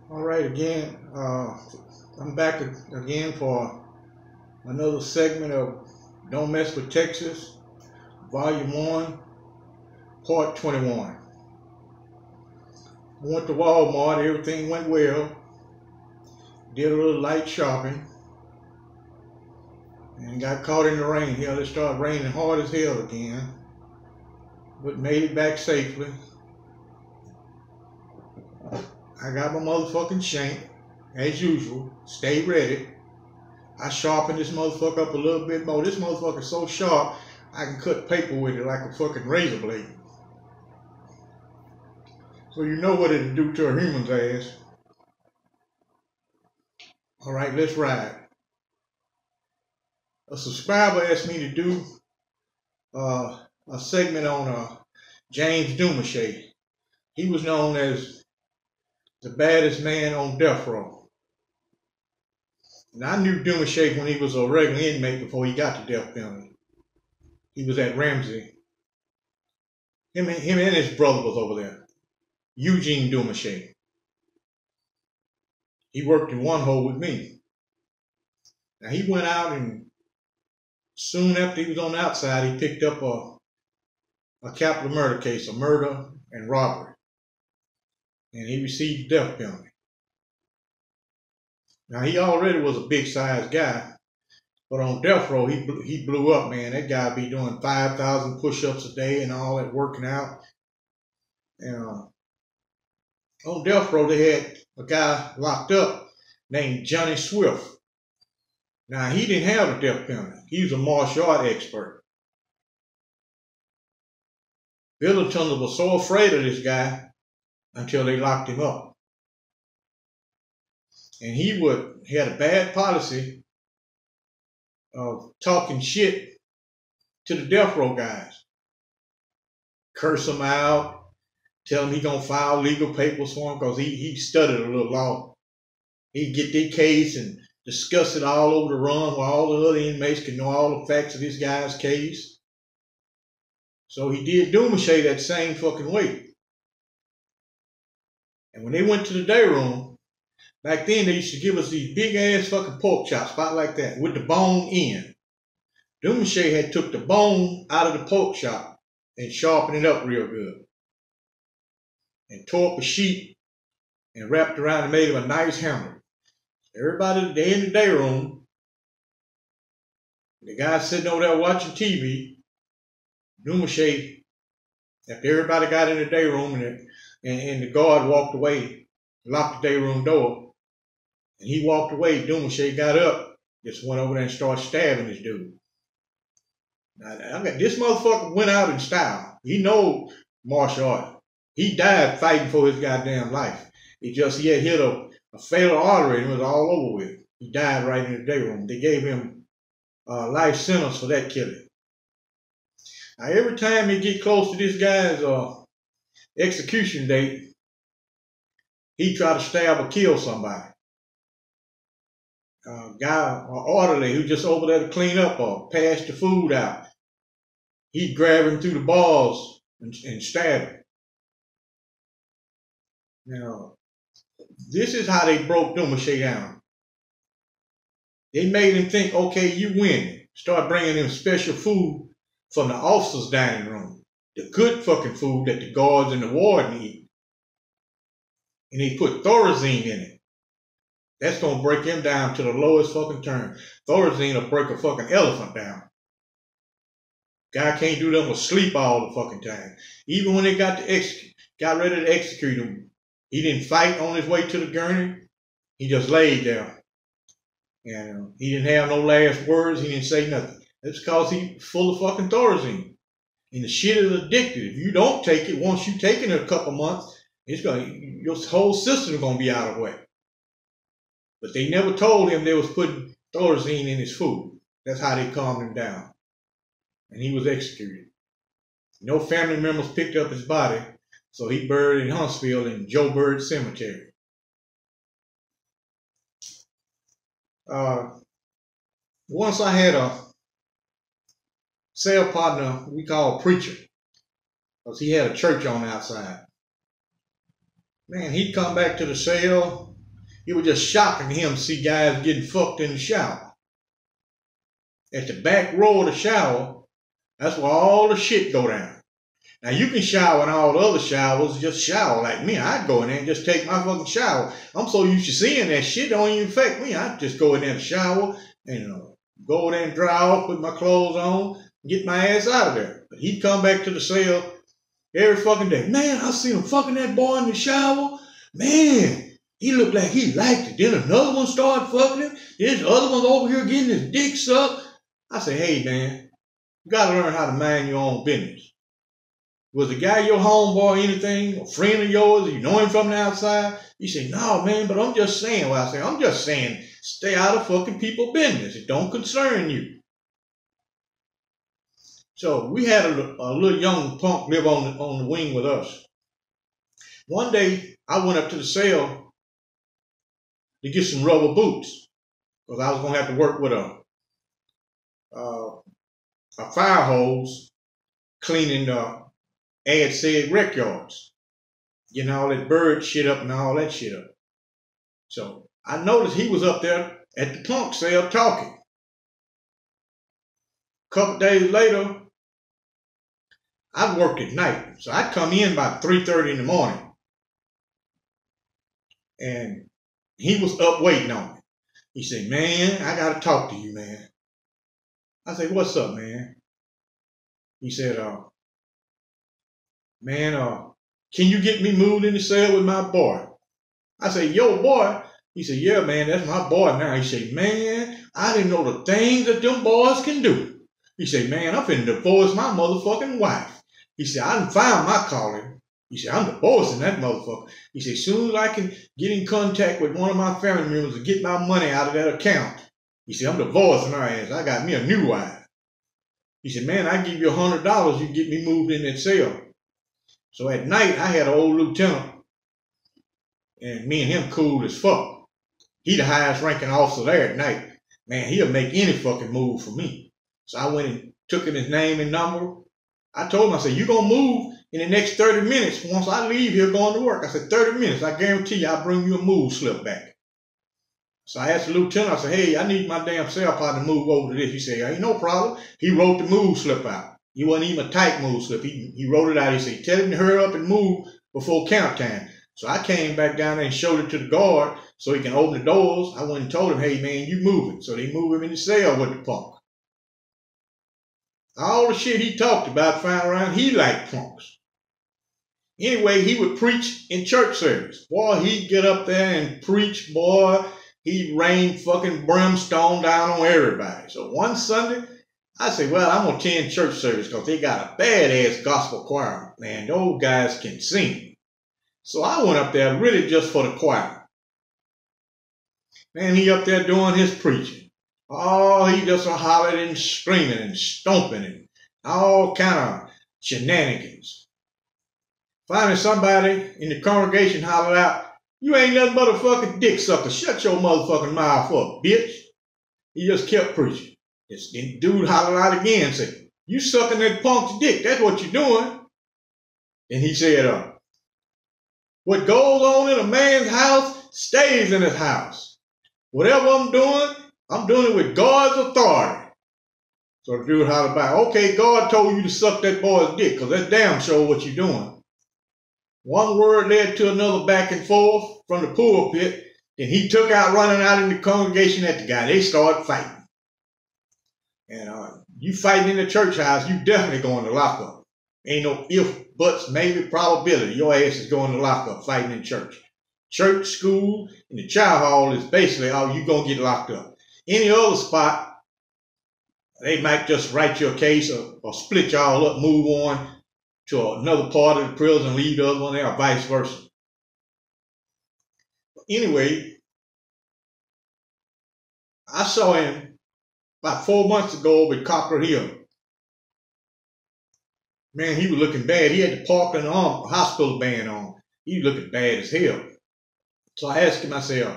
All right, again, I'm back again for another segment of Don't Mess with Texas, Volume 1, Part 21. I went to Walmart, everything went well, did a little light shopping, and got caught in the rain. Hell, it started raining hard as hell again, but made it back safely. I got my motherfucking shank, as usual, stay ready. I sharpened this motherfucker up a little bit more. This motherfucker's so sharp, I can cut paper with it like a fucking razor blade. So you know what it'll do to a human's ass. All right, let's ride. A subscriber asked me to do a segment on James Dumacher. He was known as the baddest man on death row. And I knew Dumacher when he was a regular inmate before he got the death penalty. He was at Ramsey. Him and his brother was over there. Eugene Dumacher. He worked in one hole with me. Now he went out, and soon after he was on the outside, he picked up a capital murder case, a murder and robbery. And he received the death penalty. Now he already was a big sized guy, but on death row he blew up, man. That guy be doing 5,000 push-ups a day and all that, working out. And on death row they had a guy locked up named Johnny Swift. Now he didn't have a death penalty. He was a martial art expert. Billington was so afraid of this guy until they locked him up. And he had a bad policy of talking shit to the death row guys. Curse them out, tell them he gonna file legal papers for him because he studied a little law. He'd get their case and discuss it all over the run where all the other inmates can know all the facts of this guy's case. So he did Dumacher that same fucking way. And when they went to the day room, back then they used to give us these big ass fucking pork chops, about like that, with the bone in. Dumacher had took the bone out of the pork chop and sharpened it up real good. And tore up a sheet and wrapped around and made him a nice hammer. Everybody, they in the day room. The guy sitting over there watching TV. Dumacher, after everybody got in the day room and the guard walked away, locked the day room door, and he walked away, Dumacher got up, just went over there and started stabbing this dude. Now, this motherfucker went out in style. He know martial art. He died fighting for his goddamn life. He had hit a fatal artery and it was all over with. He died right in the day room. They gave him a life sentence for that killing. Now, every time they get close to this guy's execution date, he try to stab or kill somebody. Guy or orderly who just over there to clean up or pass the food out, he'd grab him through the balls and stab him. Now, this is how they broke Dumacher down. They made him think, okay, you win. Start bringing him special food from the officers' dining room. The good fucking food that the guards and the warden eat. And they put Thorazine in it. That's going to break him down to the lowest fucking term. Thorazine will break a fucking elephant down. Guy can't do nothing but sleep all the fucking time. Even when they got ready to execute him, he didn't fight on his way to the gurney. He just laid there. And he didn't have no last words. He didn't say nothing. That's because he's full of fucking Thorazine. And the shit is addictive. If you don't take it, once you take it in a couple months, your whole system is going to be out of whack. But they never told him they was putting Thorazine in his food. That's how they calmed him down. And he was executed. No family members picked up his body, so he buried in Huntsville in Joe Bird Cemetery. Once I had a cell partner we call Preacher, because he had a church on the outside. Man, he'd come back to the cell It was just shocking to him to see guys getting fucked in the shower. At the back row of the shower, that's where all the shit go down. Now, you can shower in all the other showers, just shower like me. I'd go in there and just take my fucking shower. I'm so used to seeing that shit, don't even affect me. I'd just go in there and shower and go in there and dry off, put my clothes on, get my ass out of there. But he'd come back to the cell every fucking day. Man, I seen him fucking that boy in the shower. Man, he looked like he liked it. Then another one started fucking him. This other one's over here getting his dick sucked. I say, hey, man, you got to learn how to mind your own business. Was the guy your homeboy or anything, a friend of yours, you know him from the outside? You say, no, man, but I'm just saying. Well, I say, I'm just saying, stay out of fucking people's business. It don't concern you. So we had a little young punk live on the wing with us. One day, I went up to the cell to get some rubber boots because I was going to have to work with a fire hose cleaning ad said rec yards, getting all that bird shit up and all that shit up. So I noticed he was up there at the punk cell talking. A couple days later, I worked at night, so I'd come in by 3:30 in the morning, and he was up waiting on me. He said, man, I got to talk to you, man. I said, what's up, man? He said, man, can you get me moved in the cell with my boy? I said, yo, boy. He said, yeah, man, that's my boy now. He said, man, I didn't know the things that them boys can do. He said, man, I'm finna divorce my motherfucking wife. He said, I done found my calling. He said, I'm divorcing that motherfucker. He said, as soon as I can get in contact with one of my family members and get my money out of that account, he said, I'm divorcing her ass. I got me a new wife. He said, man, I give you $100, you get me moved in that cell. So at night, I had an old lieutenant, and me and him cool as fuck. He the highest ranking officer there at night. Man, he'll make any fucking move for me. So I went and took him his name and number. I told him, I said, you gonna move in the next 30 minutes. Once I leave here going to work, I said, 30 minutes, I guarantee you I'll bring you a move slip back. So I asked the lieutenant, I said, hey, I need my damn cell partner to move over to this. He said, ain't no problem. He wrote the move slip out. He wasn't even a tight move slip. He wrote it out. He said, tell him to hurry up and move before count time. So I came back down there and showed it to the guard so he can open the doors. I went and told him, hey, man, you moving. So they moved him in the cell with the punk. All the shit he talked about flying around, he liked punks. Anyway, he would preach in church service. Boy, he'd get up there and preach, boy. He'd rain fucking brimstone down on everybody. So one Sunday, I said, well, I'm going to attend church service because they got a badass gospel choir. Man, those guys can sing. So I went up there really just for the choir. Man, he up there doing his preaching. Oh, he just hollering and screaming and stomping and all kind of shenanigans. Finally, somebody in the congregation hollered out, you ain't nothing but a fucking dick sucker. Shut your motherfucking mouth up, bitch. He just kept preaching. This dude hollered out again and said, you sucking that punk's dick. That's what you're doing. And he said, what goes on in a man's house stays in his house. Whatever I'm doing it with God's authority. So the dude hollered back, okay, God told you to suck that boy's dick because that's damn sure what you're doing. One word led to another back and forth from the pulpit. Then he took out running out in the congregation at the guy. They started fighting. And you fighting in the church house, you definitely going to lockup. Ain't no if, buts, maybe, probability. Your ass is going to lockup fighting in church. Church, school, and the child hall is basically all you going to get locked up. Any other spot, they might just write you a case or split y'all up, move on to another part of the prison, leave the other one there, or vice versa. Anyway, I saw him about 4 months ago over at Copper Hill. Man, he was looking bad. He had the Parkland hospital band on. He was looking bad as hell. So I asked him, I said,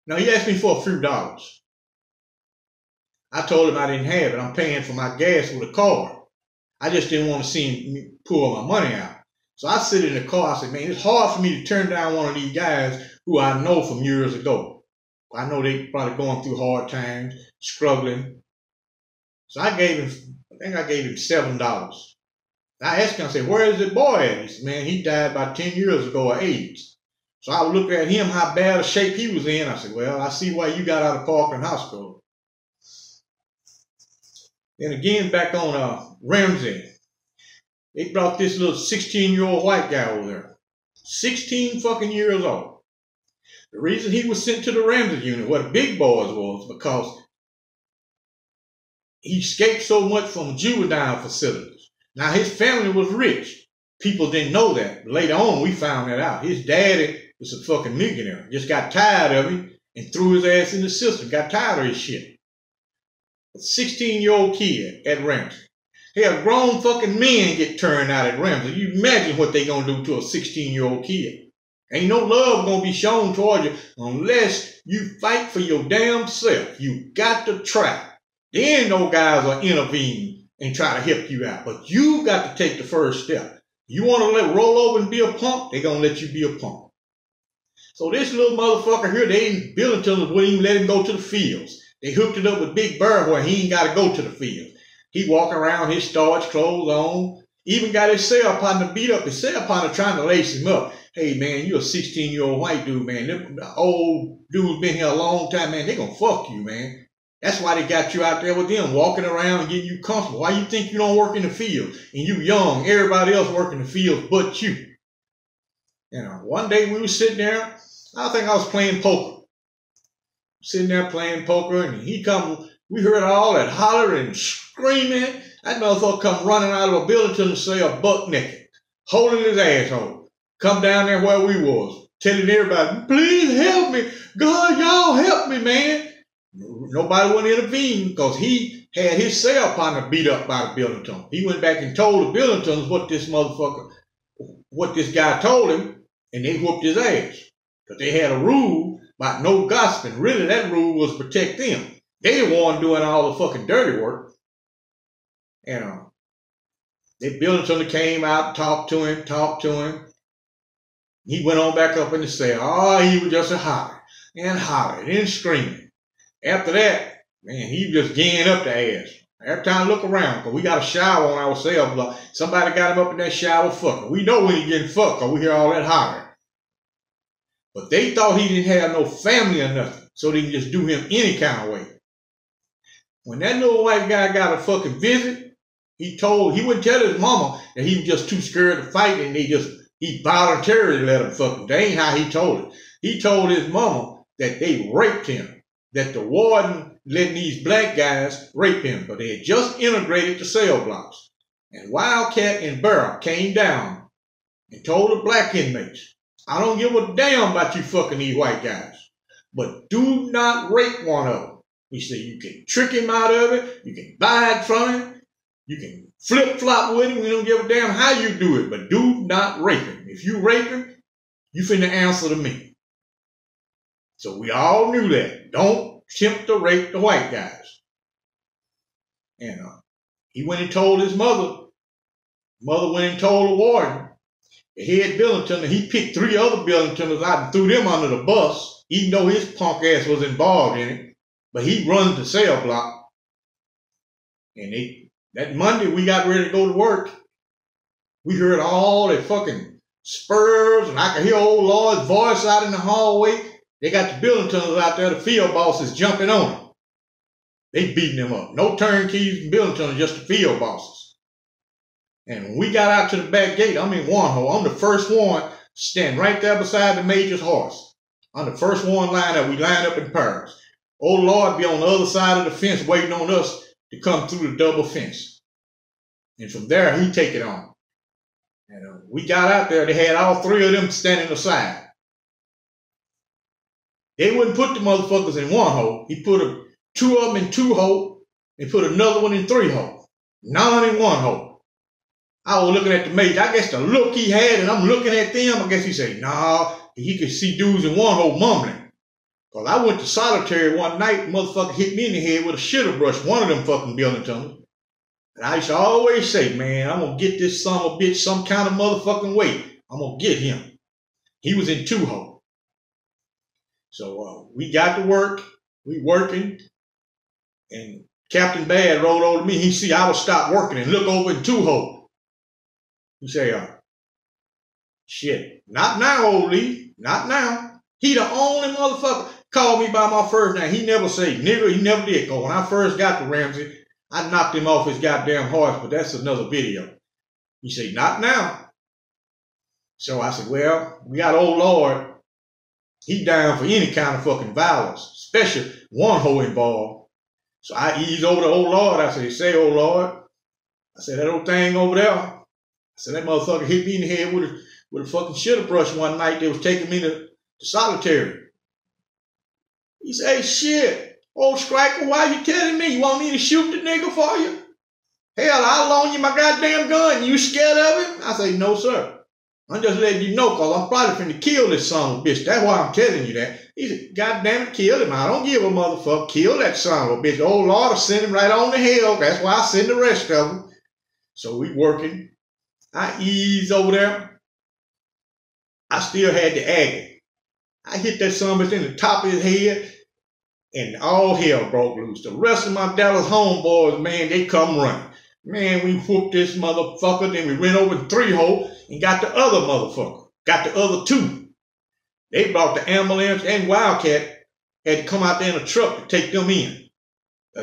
now he asked me for a few dollars. I told him I didn't have it. I'm paying for my gas with a card. I just didn't want to see him pull my money out. So I sit in the car. I said, man, it's hard for me to turn down one of these guys who I know from years ago. I know they probably going through hard times, struggling. So I think I gave him $7. I asked him, I said, where is the boy at? He said, man, he died about 10 years ago of AIDS. So I looked at him, how bad a shape he was in. I said, well, I see why you got out of Parkland Hospital. Then again, back on Ramsey, they brought this little 16-year-old white guy over there. 16 fucking years old. The reason he was sent to the Ramsey Unit, where the big boys was, because he escaped so much from juvenile facilities. Now, his family was rich. People didn't know that. Later on, we found that out. His daddy was a fucking millionaire. Just got tired of him and threw his ass in the system. Got tired of his shit. A 16-year-old kid at Ramsey. Hell, grown fucking men get turned out at Ramsey. You imagine what they gonna do to a 16-year-old kid. Ain't no love gonna be shown toward you unless you fight for your damn self. You got to try. Then no guys will intervene and try to help you out. But you got to take the first step. You want to let roll over and be a punk, they gonna let you be a punk. So this little motherfucker here, they ain't Billington wouldn't even let him go to the fields. They hooked it up with Big Bird where he ain't got to go to the field. He walk around, his starch clothes on. Even got his cell partner beat up. His cell partner trying to lace him up. Hey, man, you a 16-year-old white dude, man. The old dude's been here a long time, man. They gonna fuck you, man. That's why they got you out there with them, walking around and getting you comfortable. Why you think you don't work in the field? And you young, everybody else working the field but you. You know, one day we were sitting there. I think I was playing poker. Sitting there playing poker, and he come. We heard all that hollering and screaming. That motherfucker come running out of a building to the cell, buck naked, holding his asshole. Come down there where we was, telling everybody, please help me. God, y'all help me, man. Nobody would intervene because he had his cell partner beat up by the Billington. He went back and told the Billingtons what this guy told him, and they whooped his ass. Because they had a rule about no gossiping. Really, that rule was to protect them. They the one doing all the fucking dirty work. And the Billington came out, talked to him. He went on back up in the cell. Oh, he was just a holler and screaming. After that, man, he just ganging up the ass. Every time I look around, because we got a shower on our cell block. Somebody got him up in that shower fucking. We know when he getting fucked because we hear all that hollering. But they thought he didn't have no family or nothing, so they can just do him any kind of way. When that little white guy got a fucking visit, he wouldn't tell his mama that he was just too scared to fight, and he voluntarily let him fuck him. That ain't how he told it. He told his mama that they raped him, that the warden letting these black guys rape him, but they had just integrated the cell blocks. And Wildcat and Burr came down and told the black inmates, I don't give a damn about you fucking these white guys, but do not rape one of them. He said you can trick him out of it, you can buy it from him, you can flip-flop with him, we don't give a damn how you do it, but do not rape him. If you rape him, you finna answer to me. So we all knew that. Don't attempt to rape the white guys. And he went and told his mother. Mother went and told the warden. The head Billington, he picked 3 other Billingtons out and threw them under the bus, even though his punk ass was involved in it. But he runs the cell block. And that Monday we got ready to go to work. We heard all the fucking spurs, and I could hear old Lloyd's voice out in the hallway. They got the Billingtons out there, the field bosses jumping on them. They beating them up. No turnkeys and Billingtons, just the field bosses. And when we got out to the back gate, I'm in one hole. I'm the first one standing right there beside the major's horse. I'm the first one lined up. We lined up in pairs. Old Lord be on the other side of the fence waiting on us to come through the double fence. And from there, he take it on. And we got out there. They had all 3 of them standing aside. They wouldn't put the motherfuckers in one hole. He put 2 of them in 2 holes and put another one in 3 holes. None in 1 hole. I was looking at the major. I guess the look he had, and I'm looking at them, I guess he said, nah, he could see dudes in 1 hole mumbling. Because I went to solitary one night, motherfucker hit me in the head with a shitter brush, one of them fucking Billingtons. And I used to always say, man, I'm going to get this son of a bitch some kind of motherfucking way. I'm going to get him. He was in Toho. So we got to work. We working. And Captain Bad rolled over to me. He see I would stop working and look over in Toho. He say, shit, not now, old Lee. Not now. He the only motherfucker called me by my first name. He never say nigga. He never did. Cause when I first got to Ramsey, I knocked him off his goddamn horse, but that's another video. He said, not now. So I said, well, we got old Lord. He down for any kind of fucking violence, especially one hoe involved. So I eased over to old Lord. I said, say, old Lord. I said, that old thing over there. I said, that motherfucker hit me in the head with a fucking shitter brush one night. They was taking me to solitary. He said, hey, shit. Old Striker, why you telling me? You want me to shoot the nigga for you? Hell, I'll loan you my goddamn gun. You scared of him? I say, no, sir. I'm just letting you know because I'm probably finna kill this son of a bitch. That's why I'm telling you that. He said, goddamn it, kill him. I don't give a motherfucker. Kill that son of a bitch. Oh, Lord, will send him right on to hell. That's why I send the rest of them. So we working. I ease over there. I still had the agate. I hit that son of a bitch in the top of his head. And all hell broke loose. The rest of my Dallas homeboys, man, they come running. Man, we whooped this motherfucker. Then we went over in 3-hole and got the other motherfucker. Got the other 2. They brought the ambulance and Wildcat. Had to come out there in a truck to take them in.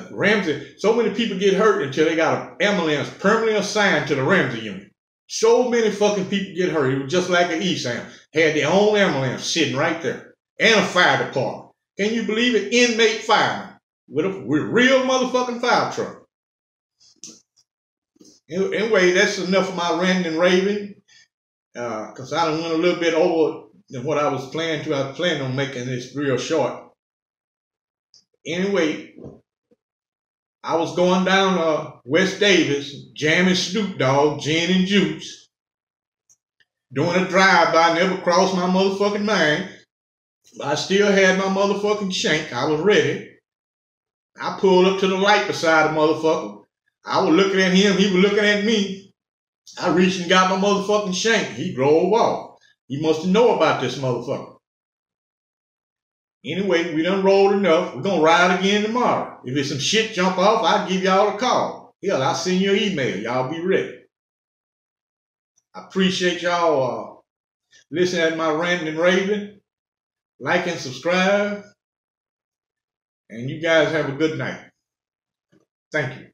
Ramsey, so many people get hurt until they got an ambulance permanently assigned to the Ramsey Unit. So many fucking people get hurt. It was just like an ESAM. Had their own ambulance sitting right there. And a fire department. Can you believe it? Inmate fireman with a real motherfucking fire truck. Anyway, that's enough of my ranting and raving. Because I done went a little bit over than what I was planning to. I was planning on making this real short. Anyway, I was going down West Davis, jamming Snoop Dogg, gin and juice. Doing a drive-by, never crossed my motherfucking mind. I still had my motherfucking shank. I was ready. I pulled up to the light beside the motherfucker. I was looking at him. He was looking at me. I reached and got my motherfucking shank. He drove off. He must know about this motherfucker. Anyway, we done rolled enough. We're going to ride again tomorrow. If it's some shit jump off, I'll give y'all a call. Hell, I'll send you an email. Y'all be ready. I appreciate y'all listening to my ranting and raving. Like and subscribe. And you guys have a good night. Thank you.